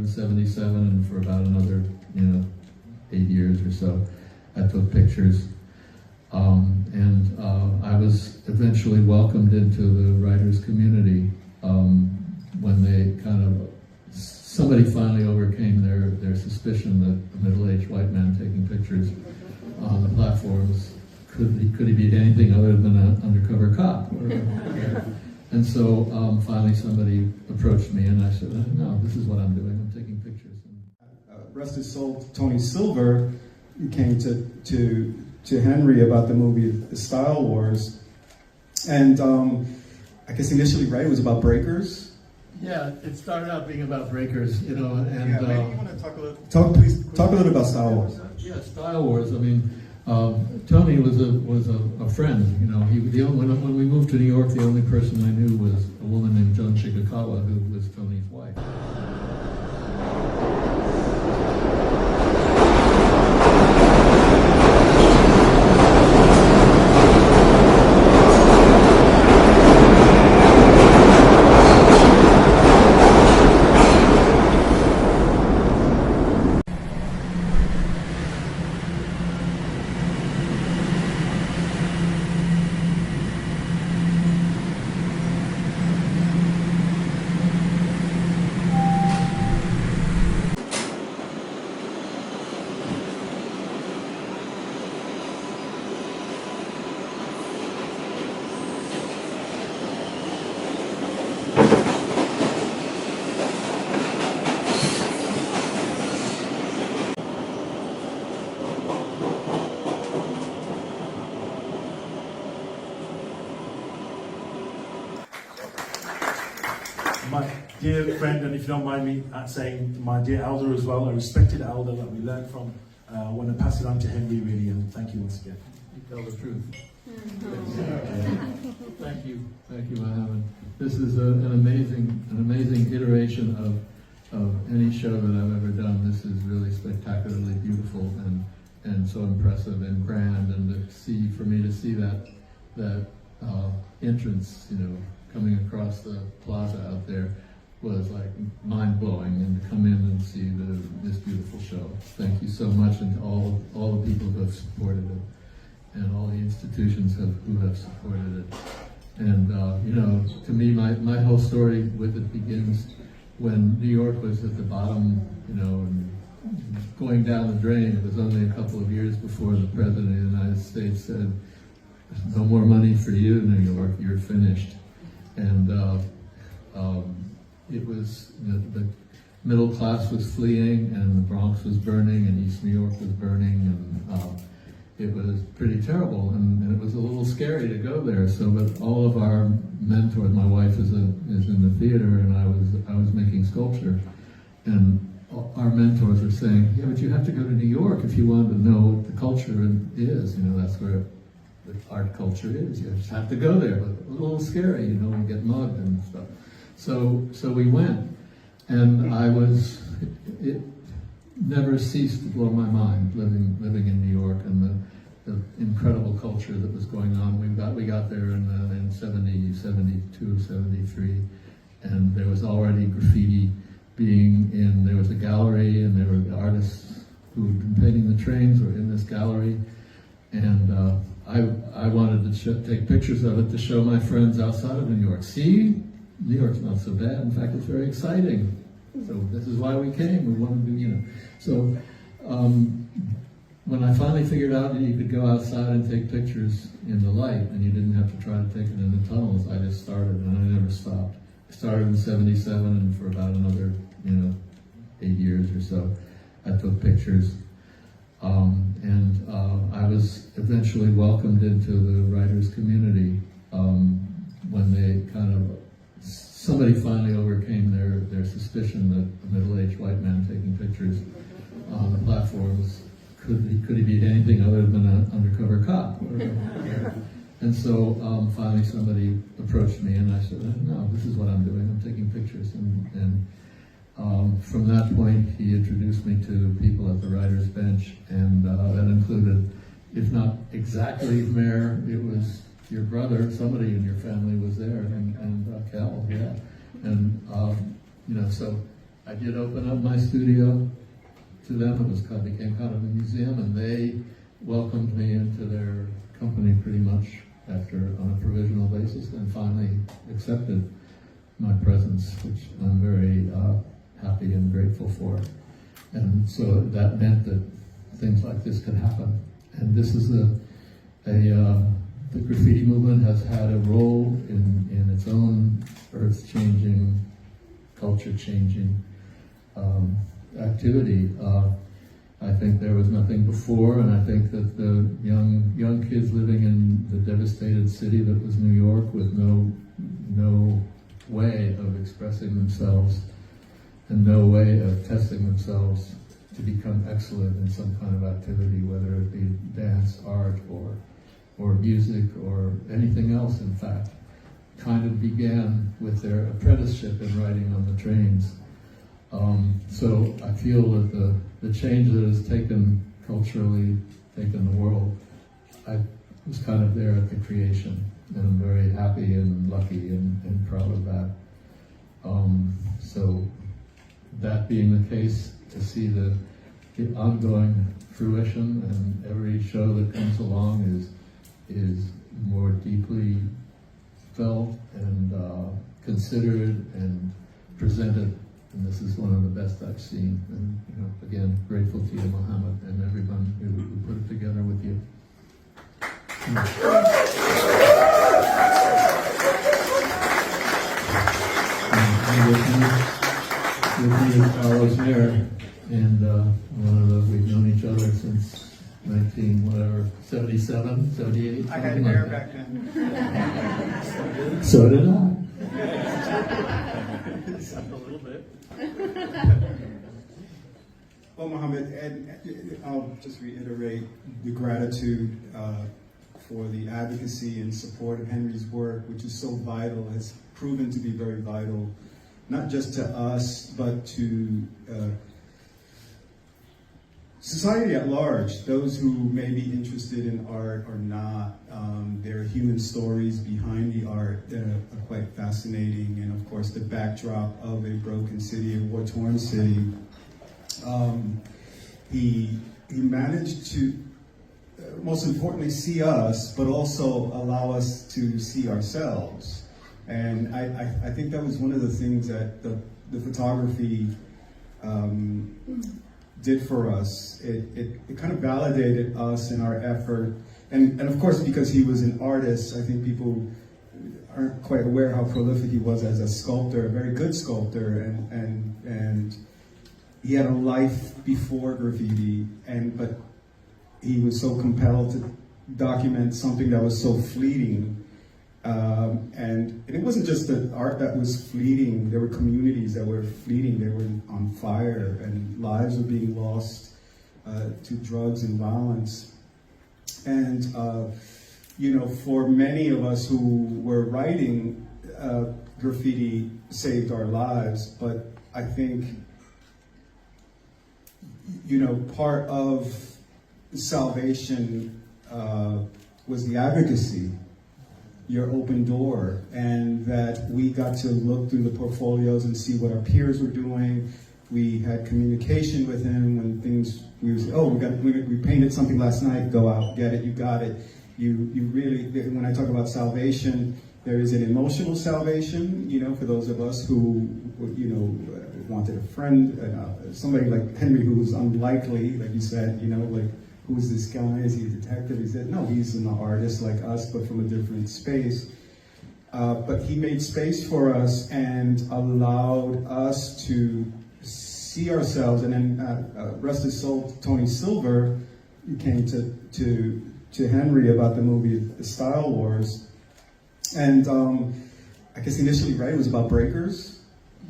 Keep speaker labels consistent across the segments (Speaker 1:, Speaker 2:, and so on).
Speaker 1: started in '77, and for about another, 8 years or so, I took pictures. I was eventually welcomed into the writers' community when they somebody finally overcame their suspicion that a middle-aged white man taking pictures on the platforms could he be anything other than an undercover cop? And so finally somebody approached me, and I said, no, this is what I'm doing. I'm taking pictures.
Speaker 2: Rest his soul, Tony Silver came to Henry about the movie Style Wars, and I guess initially, right, it was about breakers.
Speaker 1: Yeah, it started out being about breakers, and
Speaker 2: yeah, maybe you want to talk a little about Style Wars.
Speaker 1: Yeah, Style Wars. I mean, Tony was a friend. When we moved to New York, the only person I knew was a woman named Joan Shigakawa, who was Tony's wife.
Speaker 3: My dear friend, and if you don't mind me saying my dear elder as well, a respected elder that we learned from, I want to pass it on to Henry really, and thank you once again.
Speaker 1: You tell the truth. Thank you, Mohammed. This is an amazing iteration of any show that I've ever done. This is really spectacularly beautiful and so impressive and grand, and for me to see that entrance, coming across the plaza out there was like mind-blowing, and to come in and see this beautiful show. Thank you so much, and to all the people who have supported it, and all the institutions who have supported it. And to me, my whole story with it begins when New York was at the bottom, and going down the drain. It was only a couple of years before the President of the United States said, "There's no more money for you, New York, you're finished." And it was, the middle class was fleeing, and the Bronx was burning, and East New York was burning, and it was pretty terrible, and it was a little scary to go there. So, but all of our mentors, my wife is in the theater, and I was making sculpture, and our mentors were saying, "Yeah, but you have to go to New York if you want to know what the culture is. That's where the art culture is. You just have to go there, but a little scary, and get mugged and stuff." So we went, and it never ceased to blow my mind living in New York, and the incredible culture that was going on. We got there in 70, 72, 73, and there was already graffiti there was a gallery, and there were the artists who had been painting the trains were in this gallery, and I wanted to take pictures of it to show my friends outside of New York. See, New York's not so bad. In fact, it's very exciting. So this is why we came. We wanted to, So when I finally figured out that you could go outside and take pictures in the light, and you didn't have to try to take it in the tunnels, I just started, and I never stopped. I started in '77, and for about another, 8 years or so, I took pictures. I was eventually welcomed into the writers' community when they somebody finally overcame their suspicion that a middle-aged white man taking pictures on the platforms could he be anything other than an undercover cop? And so finally somebody approached me, and I said, no, this is what I'm doing. I'm taking pictures. And from that point, he introduced me to people at the writer's bench, and that included, if not exactly Mayor, it was your brother, somebody in your family was there, and Cal, yeah. And, so I did open up my studio to them. It was became kind of a museum, and they welcomed me into their company pretty much on a provisional basis, and finally accepted my presence, which I'm very happy and grateful for. And so that meant that things like this could happen. And this is the graffiti movement has had a role in its own earth-changing, culture-changing activity. I think there was nothing before, and I think that the young kids living in the devastated city that was New York, with no way of expressing themselves and no way of testing themselves to become excellent in some kind of activity, whether it be dance, art, or music, or anything else, in fact, kind of began with their apprenticeship in riding on the trains. So I feel that the change that has culturally taken the world, I was kind of there at the creation, and I'm very happy and lucky and proud of that. So that being the case, to see the ongoing fruition, and every show that comes along is more deeply felt and considered and presented. And this is one of the best I've seen. And again, grateful to you, Mohammed, and everyone who put it together with you. With me is Carlos Mayer, and we've known each other since 77, 78.
Speaker 4: I had hair back then.
Speaker 1: So did I.
Speaker 3: A little bit.
Speaker 2: Well, Mohammed, and I'll just reiterate the gratitude for the advocacy and support of Henry's work, which is so vital, has proven to be very vital, not just to us, but to society at large, those who may be interested in art or not. There are human stories behind the art that are quite fascinating, and of course the backdrop of a broken city, a war-torn city. He managed to, most importantly, see us, but also allow us to see ourselves. And I think that was one of the things that the photography did for us. It kind of validated us in our effort. And of course, because he was an artist, I think people aren't quite aware how prolific he was as a sculptor, a very good sculptor, and he had a life before graffiti, but he was so compelled to document something that was so fleeting. And it wasn't just the art that was fleeting, there were communities that were fleeting, they were on fire, and lives were being lost to drugs and violence. And, for many of us who were writing, graffiti saved our lives, but I think, part of salvation was the advocacy, your open door, and that we got to look through the portfolios and see what our peers were doing. We had communication with him when things, we painted something last night, go out, get it, you got it. You really, when I talk about salvation, there is an emotional salvation, for those of us who, wanted a friend, somebody like Henry who was unlikely, like you said, who's this guy? Is he a detective? He said, no, he's an artist like us, but from a different space. But he made space for us and allowed us to see ourselves. And then, rest his soul, Tony Silver came to Henry about the movie Style Wars. And I guess initially, right, it was about breakers.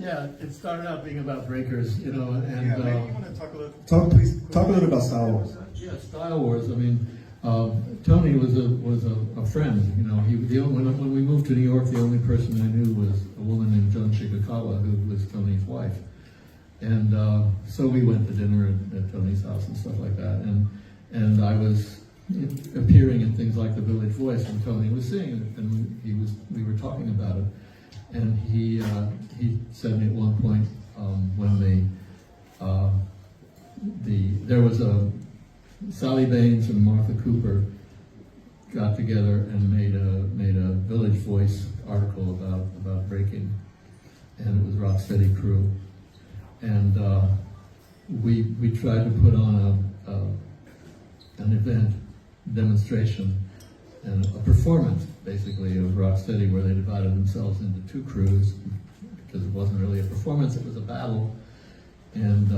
Speaker 1: Yeah, it started out being about breakers, and
Speaker 2: Yeah, maybe you want to talk a little. Please talk a little about Style Wars.
Speaker 1: Yeah, Style Wars. I mean, Tony was a friend. When we moved to New York, the only person I knew was a woman named Joan Shigakawa, who was Tony's wife. And so we went to dinner at Tony's house and stuff like that. And I was appearing in things like The Village Voice, and Tony was seeing it, and we were talking about it. And he said to me at one point, when there was Sally Baines and Martha Cooper got together and made a Village Voice article about breaking, and it was Rocksteady Crew, and we tried to put on an event demonstration and a performance basically of Rocksteady, where they divided themselves into two crews because it wasn't really a performance, it was a battle, and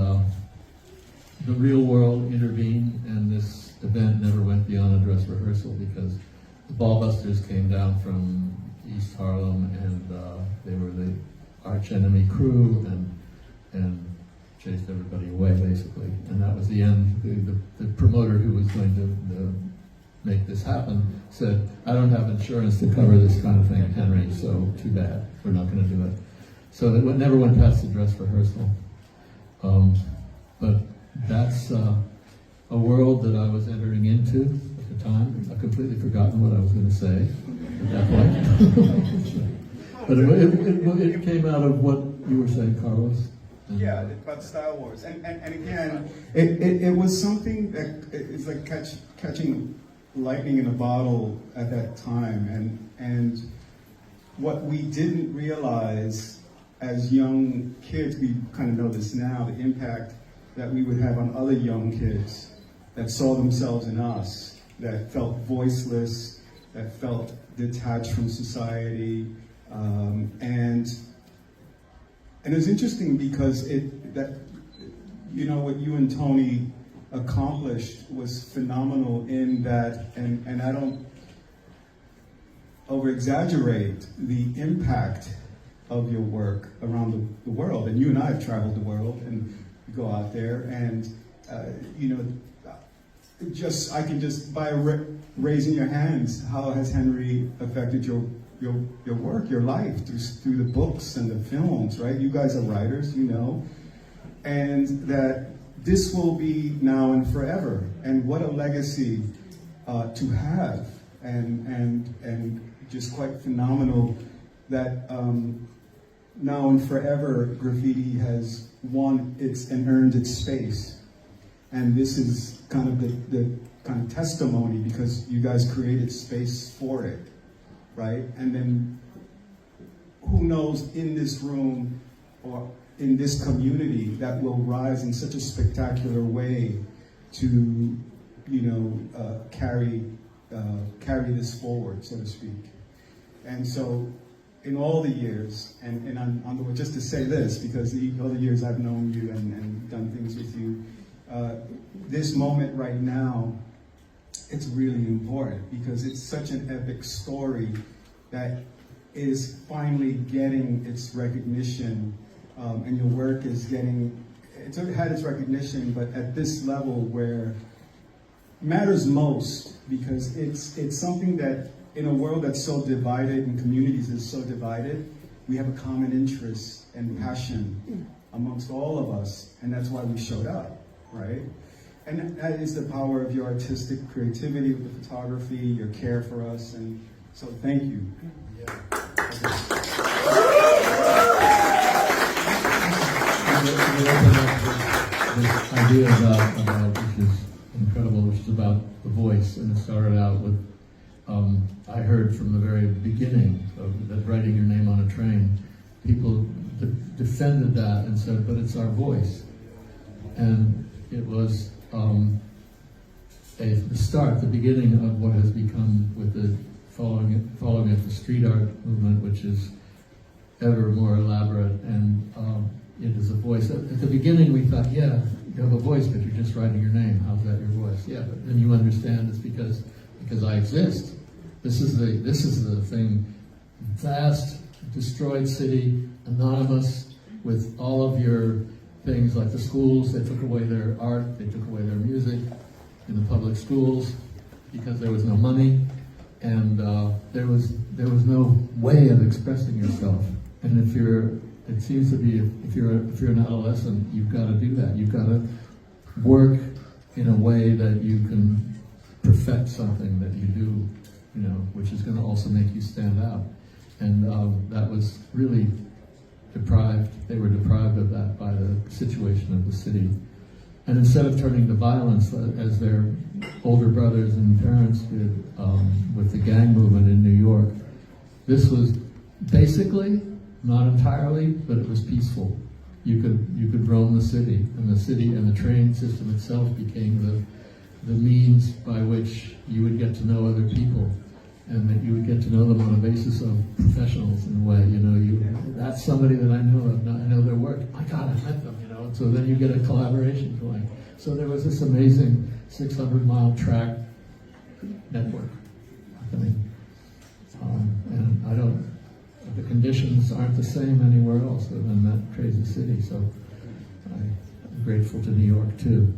Speaker 1: the real world intervened, and this event never went beyond a dress rehearsal because the Ballbusters came down from East Harlem, and they were the arch enemy crew, and chased everybody away basically, and that was the end. The promoter who was going to make this happen said, "I don't have insurance to cover this kind of thing, Henry, so too bad, we're not going to do it." So it never went past the dress rehearsal. But that's a world that I was entering into at the time. I've completely forgotten what I was going to say at that point. But it came out of what you were saying, Carlos.
Speaker 2: Yeah, about Style Wars. And again, it was something that it's like catching lightning in a bottle at that time. And what we didn't realize as young kids, we kind of know this now, the impact that we would have on other young kids that saw themselves in us, that felt voiceless, that felt detached from society. And it's interesting because what you and Tony accomplished was phenomenal in that, and I don't over-exaggerate the impact of your work around the world. And you and I have traveled the world, and you go out there, and I can just by raising your hands, how has Henry affected your work, your life through the books and the films, right? You guys are writers, and that this will be now and forever. And what a legacy to have, and just quite phenomenal that now and forever graffiti has won and earned its space. And this is kind of the kind of testimony, because you guys created space for it. Right? And then who knows in this room or in this community that will rise in such a spectacular way to, carry this forward, so to speak. And so in all the years, and I'm just to say this, because all the years I've known you and done things with you, this moment right now, it's really important because it's such an epic story that is finally getting its recognition, and your work is it's had its recognition, but at this level where matters most, because it's something that in a world that's so divided and communities is so divided, we have a common interest and passion amongst all of us, and that's why we showed up, right? And that is the power of your artistic creativity with the photography, your care for us, and so thank you.
Speaker 1: Yeah. This idea about which is incredible, which is about the voice, and it started out with, I heard from the very beginning of that writing your name on a train, people defended that and said, but it's our voice. And it was the start, the beginning of what has become, with the following it, the street art movement, which is ever more elaborate, and it is a voice. At the beginning we thought, yeah, you have a voice, but you're just writing your name. How's that your voice? Yeah, but then you understand it's because I exist. This is the thing. Vast, destroyed city, anonymous, with all of your things like the schools. They took away their art, they took away their music in the public schools because there was no money, and there was no way of expressing yourself. And if you're an adolescent, you've got to do that. You've got to work in a way that you can perfect something that you do, which is going to also make you stand out. And that was really deprived. They were deprived of that by the situation of the city. And instead of turning to violence, as their older brothers and parents did with the gang movement in New York, this was basically, not entirely, but it was peaceful. You could roam the city and the train system itself became the means by which you would get to know other people, and that you would get to know them on a basis of professionals in a way. You know, that's somebody that I know of. I know their work. My God, I met them. You know, and so then you get a collaboration going. So there was this amazing 600-mile track network happening, and I don't. The conditions aren't the same anywhere else other than that crazy city. So I'm grateful to New York too.